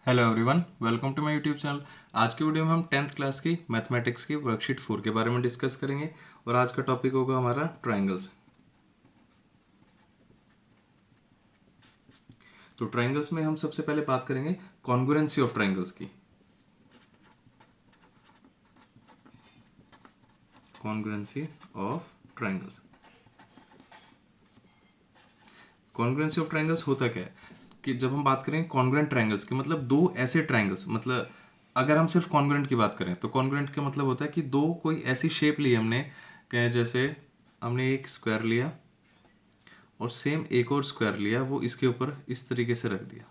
Hello everyone, welcome to my YouTube channel. आज की video में हम 10th क्लास की मैथमेटिक्स की वर्कशीट 4 के बारे में डिस्कस करेंगे और आज का टॉपिक होगा हमारा ट्रायंगल्स। तो ट्रायंगल्स में हम सबसे पहले बात करेंगे कॉन्ग्रुएंसी ऑफ ट्रायंगल्स की। Congruency of triangles, congruency of triangles होता क्या है कि जब हम बात करें कॉन्ग्रुएंट ट्रायंगल्स की, मतलब दो ऐसे ट्रायंगल्स, मतलब अगर हम सिर्फ कॉन्ग्रुएंट की बात करें तो कॉन्ग्रुएंट का मतलब होता है कि दो कोई ऐसी शेप ली हमने, जैसे हमने एक स्क्वायर लिया और सेम एक और स्क्वायर लिया, वो इसके ऊपर इस तरीके से रख दिया।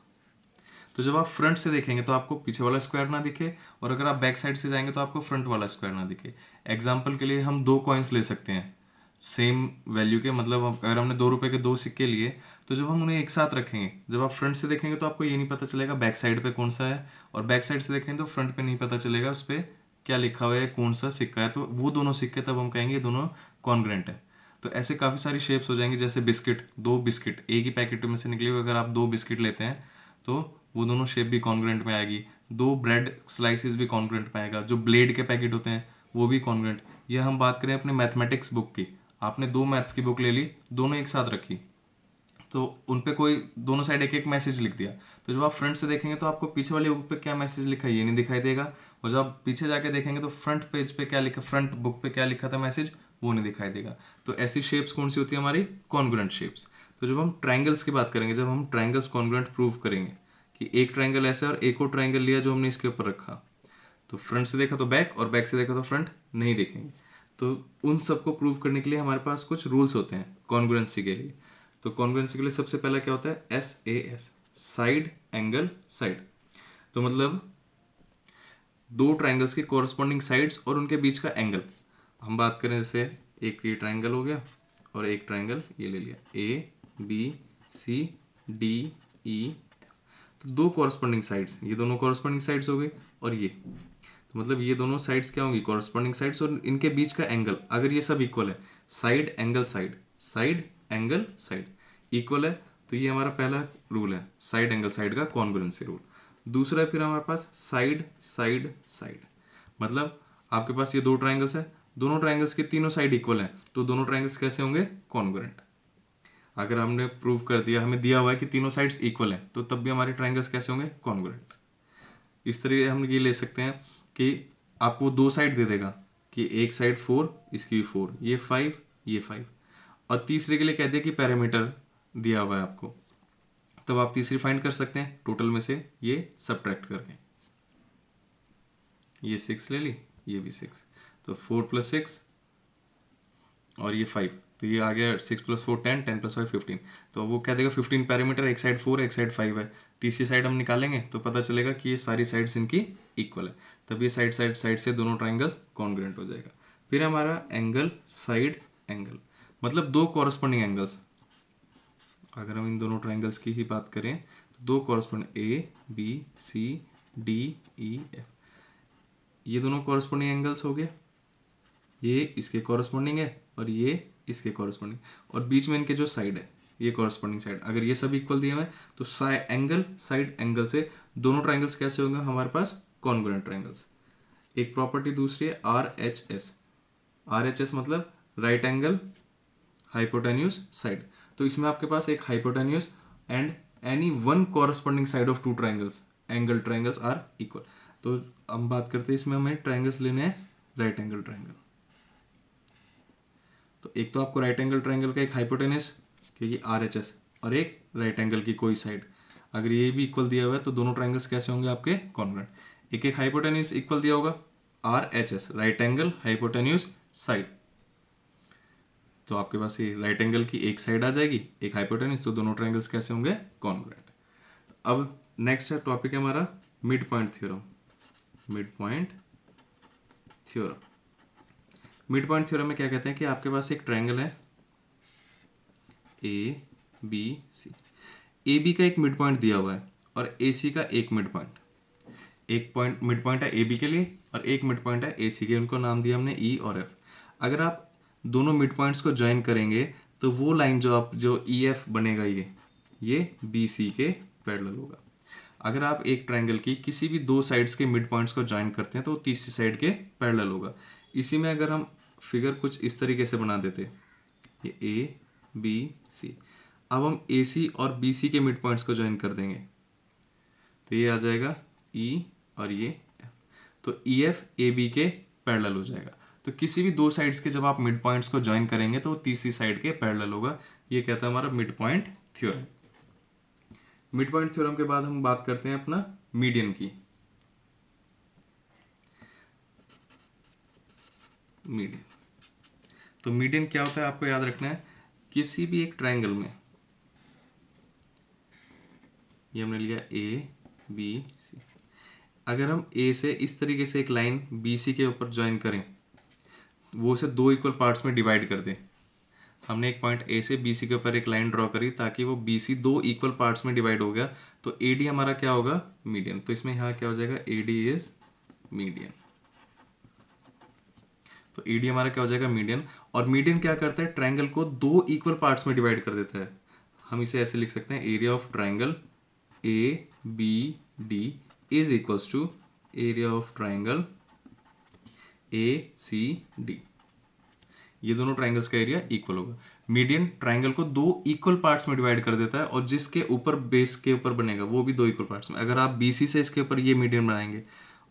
तो जब आप फ्रंट से देखेंगे तो आपको पीछे वाला स्क्वायर ना दिखे, और अगर आप बैक साइड से जाएंगे तो आपको फ्रंट वाला स्क्वायर ना दिखे। एग्जाम्पल के लिए हम दो कॉइन्स ले सकते हैं सेम वैल्यू के, मतलब अगर हमने 2 रुपए के दो सिक्के लिए तो जब हम उन्हें एक साथ रखेंगे, जब आप फ्रंट से देखेंगे तो आपको ये नहीं पता चलेगा बैक साइड पे कौन सा है, और बैक साइड से देखेंगे तो फ्रंट पे नहीं पता चलेगा उस पर क्या लिखा हुआ है, कौन सा सिक्का है। तो वो दोनों सिक्के तब हम कहेंगे ये दोनों कॉन्ग्रुएंट है। तो ऐसे काफ़ी सारी शेप्स हो जाएंगी, जैसे बिस्किट, दो बिस्किट एक ही पैकेट में से निकले हुए अगर आप दो बिस्किट लेते हैं तो वो दोनों शेप भी कॉन्ग्रुएंट में आएगी। दो ब्रेड स्लाइसेस भी कॉन्ग्रुएंट में आएगा। जो ब्लेड के पैकेट होते हैं वो भी कॉन्ग्रुएंट। ये हम बात करें अपने मैथमेटिक्स बुक की, आपने दो मैथ्स की बुक ले ली, दोनों एक साथ रखी, तो उन पे कोई दोनों साइड एक एक मैसेज लिख दिया, तो जब आप फ्रंट से देखेंगे तो आपको पीछे वाली बुक पे क्या मैसेज लिखा है ये नहीं दिखाई देगा, और जब आप पीछे जाके देखेंगे तो फ्रंट पेज पे क्या लिखा, फ्रंट बुक पे क्या लिखा था मैसेज, वो नहीं दिखाई देगा। तो ऐसी शेप्स कौन सी होती है हमारी, कॉन्ग्रुएंट शेप्स। तो जब हम ट्रायंगल्स की बात करेंगे, जब हम ट्रायंगल्स कॉन्ग्रुएंट प्रूव करेंगे कि एक ट्रायंगल ऐसा है और एक और ट्रायंगल लिया जो हमने इसके ऊपर रखा, तो फ्रंट से देखा तो बैक और बैक से देखा तो फ्रंट नहीं देखेंगे। तो उन सबको प्रूव करने के लिए हमारे पास कुछ रूल्स होते हैं कॉन्ग्रुएंसी के लिए। तो कॉन्ग्रुएंसी के लिए सबसे पहला क्या होता है, SAS, साइड एंगल साइड। तो मतलब दो ट्रायंगल्स की कोरस्पॉन्डिंग साइड्स और उनके बीच का एंगल। हम बात करें जैसे एक ये ट्रायंगल हो गया और एक ट्रायंगल ये ले लिया, ABCDE। तो दो कॉरस्पॉन्डिंग साइड्स, ये दोनों कॉरस्पॉन्डिंग साइड्स हो गई, और ये, तो मतलब ये दोनों साइड्स क्या होंगी, कॉरस्पॉन्डिंग साइड्स, और इनके बीच का एंगल अगर ये सब इक्वल है, side angle side, side angle side equal है, तो ये हमारा पहला रूल है साइड एंगल साइड का कॉन्ग्रुएंसी रूल। दूसरा फिर हमारे पास साइड साइड साइड, मतलब आपके पास ये दो ट्राइंगल्स है, दोनों ट्राइंगल्स के तीनों साइड इक्वल है, तो दोनों ट्राइंगल्स कैसे होंगे, कॉन्ग्रुएंट। अगर हमने प्रूव कर दिया, हमें दिया हुआ है कि तीनों साइड्स इक्वल है, तो तब भी हमारे ट्राइंगल्स कैसे होंगे, कॉन्ग्रुएंट। इस तरीके हम ये ले सकते हैं कि आपको दो साइड दे देगा कि एक साइड 4, इसकी भी 4, ये 5, ये 5, और तीसरे के लिए कह दिया कि पैरामीटर दिया हुआ है आपको, तब आप तीसरी फाइंड कर सकते हैं टोटल में से ये सब्ट्रैक्ट करके। ये 6 ले ली, ये भी 6, तो 4 + 6 और ये 5, तो ये आ गया 6 + 4 10, 10 + 5 15। तो वो कह देगा 15 पैरामीटर, एक साइड 4 एक साइड 5 है। तीसरी साइड हम निकालेंगे तो पता चलेगा कि ये सारी साइड्स इनकी इक्वल है, तब ये साइड साइड साइड से दोनों ट्राइंगल्स कॉन्ग्रुएंट हो जाएगा। फिर हमारा एंगल साइड एंगल, मतलब दो कॉरस्पॉन्डिंग एंगल्स। अगर हम इन दोनों ट्राइंगल्स की ही बात करें तो दो कॉरस्पॉन्डिंग ABCDEF, ये दोनों कॉरस्पॉन्डिंग एंगल्स हो गए, ये इसके कॉरस्पॉन्डिंग है और ये इसके कॉरस्पॉन्डिंग, और बीच में इनके जो साइड है ये कॉरस्पॉन्डिंग साइड, अगर ये सब इक्वल दिए हुए हैं तो एंगल साइड एंगल से दोनों ट्राइंगल्स कैसे होंगे हमारे पास, कॉन्ग्रुएंट ट्राइंगल्स। एक प्रॉपर्टी दूसरी है RHS। RHS मतलब राइट एंगल हाइपोटेन्यूज साइड। तो इसमें आपके पास एक hypotenuse and any one corresponding side of two triangles, angle triangles are equal. तो हम बात करते हैं इसमें हमें ट्राइंगल्स लेने हैं राइट एंगल ट्राइंगल। तो एक तो आपको राइट एंगल ट्राइंगल का एक हाइपोटेनस, क्योंकि RHS, और एक राइट एंगल की कोई साइड, अगर ये भी इक्वल दिया हुआ है तो दोनों ट्राइंगल्स कैसे होंगे आपके, कॉन्ग्रुएंट। एक एक हाइपोटेन्यूज इक्वल दिया होगा, RHS right angle hypotenuse side, तो आपके पास ये राइट एंगल की एक साइड आ जाएगी, एक हाइपोटेन्यूज, तो दोनों ट्राइंगल्स कैसे होंगे, कॉन्ग्रुएंट। अब नेक्स्ट टॉपिक है हमारा mid point theorem. Mid point theorem, mid point theorem में क्या कहते हैं कि आपके पास एक ट्राइंगल है ABC, AB का एक मिड पॉइंट दिया हुआ है और AC का एक मिड पॉइंट। एक पॉइंट मिड पॉइंट है AB के लिए और एक मिड पॉइंट है AC के, उनको नाम दिया हमने E और F। अगर आप दोनों मिड पॉइंट्स को ज्वाइन करेंगे तो वो लाइन जो EF बनेगा, ये BC के पैरेलल होगा। अगर आप एक ट्रायंगल की किसी भी दो साइड्स के मिड पॉइंट्स को ज्वाइन करते हैं तो वो तीसरी साइड के पैरेलल होगा। इसी में अगर हम फिगर कुछ इस तरीके से बना देते, ये ए बी सी, अब हम ए सी और बी सी के मिड पॉइंट्स को ज्वाइन कर देंगे तो ये आ जाएगा ई और ये एफ, तो ई एफ ए बी के पैरेलल हो जाएगा। तो किसी भी दो साइड्स के जब आप मिड पॉइंट्स को ज्वाइन करेंगे तो वो तीसरी साइड के पैरेलल होगा। ये कहता है हमारा mid point theorem. Mid point theorem के बाद हम बात करते हैं अपना मीडियन की। मीडियन, तो मीडियन क्या होता है आपको याद रखना है, किसी भी एक ट्रायंगल में, ये हमने लिया ए बी सी, अगर हम ए से इस तरीके से एक लाइन बी सी के ऊपर ज्वाइन करें, वो उसे दो इक्वल पार्ट्स में डिवाइड कर दें। हमने एक पॉइंट ए से बी सी के ऊपर एक लाइन ड्रॉ करी ताकि वो बी सी दो इक्वल पार्ट्स में डिवाइड हो गया, तो ए डी हमारा क्या होगा, मीडियन। तो इसमें यहाँ क्या हो जाएगा, ए डी इज मीडियन। तो ए डी हमारा क्या हो जाएगा, मीडियन। और मीडियन क्या करता है, ट्रायंगल को दो इक्वल पार्ट्स में डिवाइड कर देता है। हम इसे ऐसे लिख सकते हैं, area of triangle A B D is equals to area of triangle A C D. ये दोनों ट्रायंगल्स का एरिया इक्वल होगा। मीडियन ट्रायंगल को दो इक्वल पार्ट्स में डिवाइड कर देता है और जिसके ऊपर बेस के ऊपर बनेगा वो भी दो इक्वल पार्ट्स में। अगर आप बीसी से इसके ऊपर ये मीडियन बनाएंगे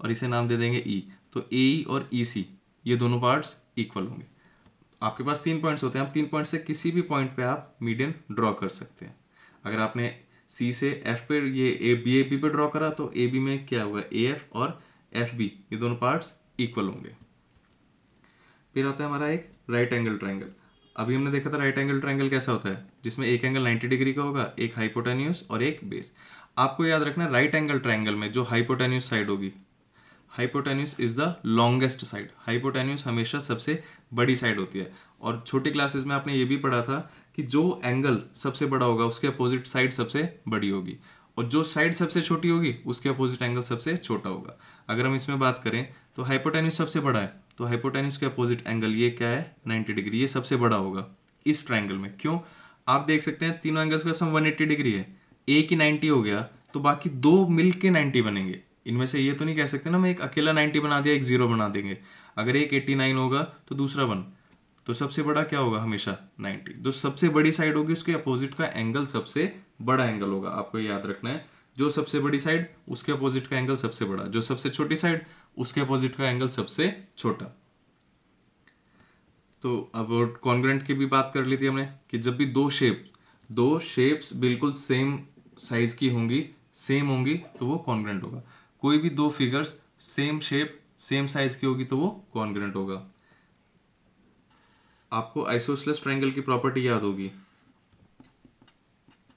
और इसे नाम दे देंगे ई, तो ए और ई सी ये दोनों पार्ट्स इक्वल होंगे। आपके पास 3 पॉइंट्स होते हैं, आप 3 पॉइंट से किसी भी पॉइंट पे आप मीडियन ड्रॉ कर सकते हैं। अगर आपने सी से एफ पे ये ए बी पे ड्रॉ करा तो ए बी में क्या हुआ, ए एफ और एफ बी ये दोनों पार्ट्स इक्वल होंगे। फिर आता है हमारा एक राइट एंगल ट्रायंगल। अभी हमने देखा था राइट एंगल ट्रायंगल कैसा होता है, जिसमें एक एंगल 90 डिग्री का होगा, एक हाइपोटेन्यूस और एक बेस। आपको याद रखना है राइट एंगल ट्रायंगल में जो हाइपोटेन्यूस साइड होगी, hypotenuse is the longest side. Hypotenuse हमेशा सबसे बड़ी साइड होती है। और छोटी क्लासेस में आपने ये भी पढ़ा था कि जो एंगल सबसे बड़ा होगा उसके अपोजिट साइड सबसे बड़ी होगी, और जो साइड सबसे छोटी होगी उसके अपोजिट एंगल सबसे छोटा होगा। अगर हम इसमें बात करें तो हाइपोटेन्यूस सबसे बड़ा है, तो हाइपोटेन्यूस के अपोजिट एंगल ये क्या है, 90 डिग्री, ये सबसे बड़ा होगा इस ट्रायंगल में। क्यों, आप देख सकते हैं तीनों एंगल्स का सम 180 डिग्री है, एक ही 90 हो गया तो बाकी दो मिल के 90 बनेंगे। इनमें से ये तो नहीं कह सकते ना मैं एक अकेला 90 बना दिया एक 0 बना देंगे। अगर एक 89 होगा तो दूसरा 1, तो सबसे बड़ा क्या होगा हमेशा 90। जो सबसे बड़ी साइड होगी उसके अपोजिट का एंगल सबसे बड़ा एंगल होगा। आपको याद रखना है, जो सबसे बड़ी साइड उसके अपोजिट का एंगल सबसे बड़ा, जो सबसे छोटी साइड उसके अपोजिट का एंगल सबसे छोटा। तो अब कॉन्ग्रेंट की भी बात कर ली थी हमने कि जब भी दो शेप्स बिल्कुल सेम साइज की होंगी, सेम होंगी, तो वो कॉन्ग्रेंट होगा। कोई भी दो figures same shape same size की होगी तो वो कॉन्ग्रेंट होगा। आपको आइसोसेलेस ट्रायंगल की प्रॉपर्टी याद होगी।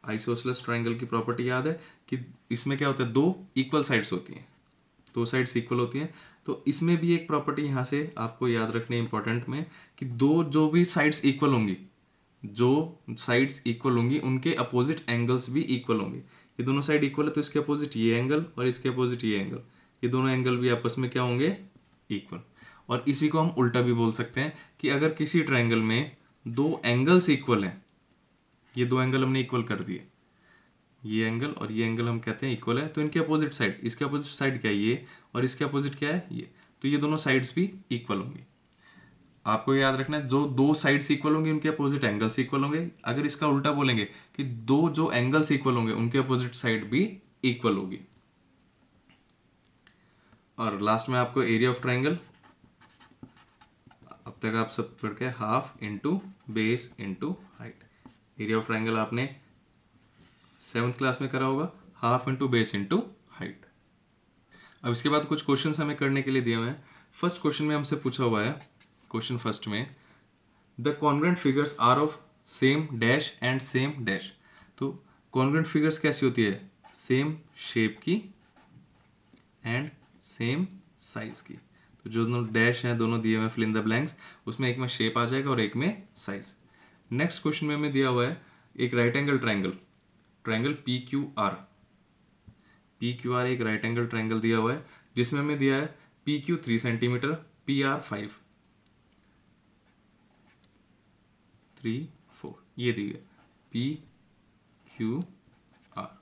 आइसोसेलेस ट्रायंगल की प्रॉपर्टी याद है कि इसमें क्या होता है, दो इक्वल साइड्स होती हैं, दो साइड्स इक्वल होती हैं। तो इसमें भी एक प्रॉपर्टी यहाँ से आपको याद रखनी है इंपॉर्टेंट में, कि जो भी साइड्स इक्वल होंगी, जो साइड्स इक्वल होंगी उनके अपोजिट एंगल्स भी इक्वल होंगे। ये दोनों साइड इक्वल है तो इसके अपोजिट ये एंगल और इसके अपोजिट ये एंगल, ये दोनों एंगल भी आपस में क्या होंगे, इक्वल। और इसी को हम उल्टा भी बोल सकते हैं कि अगर किसी ट्रायंगल में दो एंगल्स इक्वल हैं, ये दो एंगल हमने इक्वल कर दिए, ये एंगल और ये एंगल हम कहते हैं इक्वल है, तो इनके अपोजिट साइड, इसके अपोजिट साइड क्या है ये, और इसके अपोजिट क्या है ये, तो ये दोनों साइड्स भी इक्वल होंगे। आपको याद रखना है जो दो साइड्स इक्वल होंगे उनके अपोजिट एंगल्स इक्वल होंगे। अगर इसका उल्टा बोलेंगे कि दो जो एंगल्स इक्वल होंगे उनके अपोजिट साइड भी इक्वल होगी। और लास्ट में आपको एरिया ऑफ ट्रायंगल, अब तक आप सब पढ़ के half into base into height. Area of triangle आपने 7th क्लास में करा होगा, half into base into height. अब इसके बाद कुछ क्वेश्चंस हमें करने के लिए दिए हुए हैं। फर्स्ट क्वेश्चन में हमसे पूछा हुआ है, क्वेश्चन फर्स्ट में, the congruent figures are of same dash and same dash. तो कॉन्ग्रुएंट फिगर्स कैसी होती है, सेम शेप की एंड सेम साइज की। तो जो दोनों डैश हैं दोनों दिए हुए फिल इन द ब्लैंक्स, उसमें एक में शेप आ जाएगा और एक में साइज। नेक्स्ट क्वेश्चन में हमें दिया हुआ है एक right angle triangle, triangle P Q R. P Q R एक राइट एंगल ट्रायंगल दिया हुआ है जिसमें हमें दिया है P Q 3 centimetre, P R 5, 3 4, ये दी है पी क्यू आर।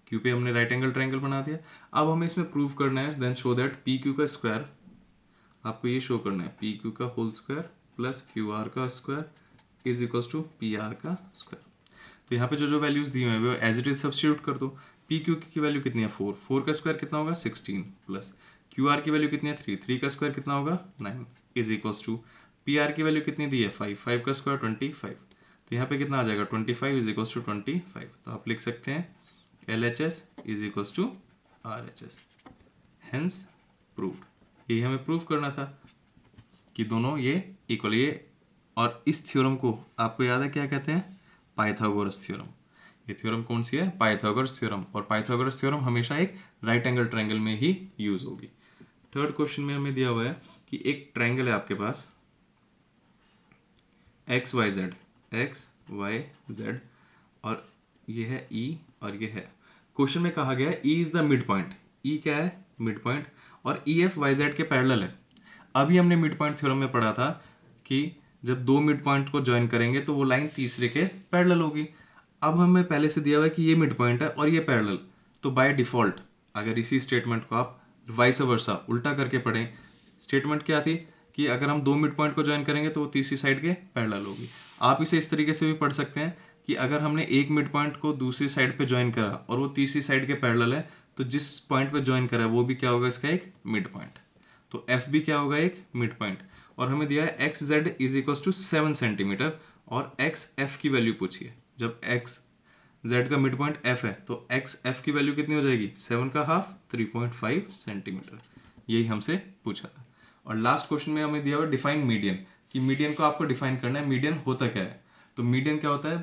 क्यू पे हमने राइट एंगल ट्रायंगल बना दिया। अब हमें इसमें प्रूव करना है, then show that P Q का स्क्वायर, आपको ये शो करना है पी क्यू का whole square plus Q R का square is equal to P R का स्क्वायर। तो यहाँ पे जो जो वैल्यूज दी हुई है वो एज इट इज सब्स्टिट्यूट कर दो। पी क्यू की वैल्यू कितनी है 4, 4 का स्क्वायर कितना होगा 16 प्लस क्यू आर की वैल्यू कितनी है 3, 3 का स्क्वायर कितना होगा 9 is equal to P R की वैल्यू कितनी दी है 5, 5 का स्क्वायर 25। तो यहाँ पे कितना आ जाएगा 25 इज इक्वल टू 25। तो आप लिख सकते हैं L H S is equal to R H S, hence proved. यही हमें प्रूव करना था कि दोनों ये इक्वल। ये और इस थ्योरम को आपको याद है क्या कहते हैं, पाइथागोरस थ्योरम। ये थ्योरम कौन सी है, पाइथागोरस थ्योरम। और पाइथागोरस थ्योरम हमेशा एक राइट एंगल ट्रायंगल में ही यूज होगी। थर्ड क्वेश्चन में हमें दिया हुआ है कि एक ट्रायंगल है आपके पास X Y Z, X Y Z, और ये है ई और ये है। क्वेश्चन में कहा गया है E is the mid point. E क्या है, मिड पॉइंट, और ई एफ वाई जेड के पैरेलल है। अभी हमने मिड पॉइंट थ्योरम में पढ़ा था कि जब दो मिड पॉइंट को ज्वाइन करेंगे तो वो लाइन तीसरे के पैरेलल होगी। अब हमें पहले से दिया हुआ है कि ये मिड पॉइंट है और ये पैरेलल, तो बाय डिफॉल्ट अगर इसी स्टेटमेंट को आप वाइस वर्सा उल्टा करके पढ़ें, स्टेटमेंट क्या थी कि अगर हम दो मिड पॉइंट को ज्वाइन करेंगे तो वो तीसरी साइड के पैरेलल होगी। आप इसे इस तरीके से भी पढ़ सकते हैं कि अगर हमने एक मिड पॉइंट को दूसरी साइड पे ज्वाइन करा और वो तीसरी साइड के पैरेलल है, तो जिस पॉइंट पे ज्वाइन करा है वो भी क्या होगा, इसका एक मिड पॉइंट। तो एफ भी क्या होगा, एक मिड पॉइंट। और हमें दिया है X Z is equal to 7 centimetre और एक्स एफ की वैल्यू पूछिए। जब एक्स जेड का मिड पॉइंट एफ है तो एक्स एफ की वैल्यू कितनी हो जाएगी, 7 का हाफ 3.5 सेंटीमीटर। यही हमसे पूछा था। और लास्ट क्वेश्चन में हमें दिया हुआ डिफाइन मीडियन, कि मीडियन को आपको डिफाइन करना है। मीडियन होता क्या है, तो मीडियन क्या होता है,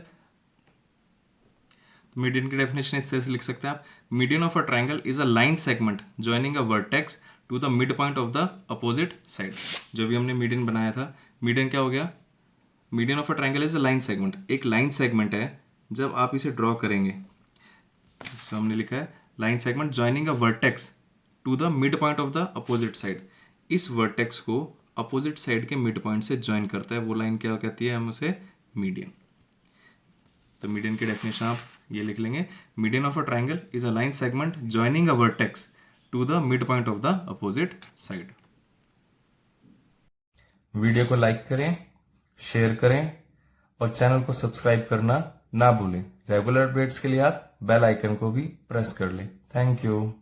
तो मीडियन की डेफिनेशन इस तरह से लिख सकते हैं आप, median of a triangle is a line segment joining a vertex to the mid point of the opposite side. जो भी हमने मीडियन बनाया था, मीडियन क्या हो गया, median of a triangle is a line segment, एक लाइन सेगमेंट है। जब आप इसे ड्रॉ करेंगे, तो हमने लिखा है line segment joining a vertex to the mid point of the opposite side. इस वर्टेक्स को अपोजिट साइड के मिड पॉइंट से ज्वाइन करता है, वो लाइन क्या कहती है, हम उसे मीडियन। तो मीडियन की डेफिनेशन आप ये लिख लेंगे, median of a triangle is a line segment joining a vertex to the mid point of the opposite side. Video को लाइक करें, शेयर करें और चैनल को सब्सक्राइब करना ना भूलें। रेगुलर अपडेट्स के लिए आप बेल आइकन को भी प्रेस कर लें। Thank you.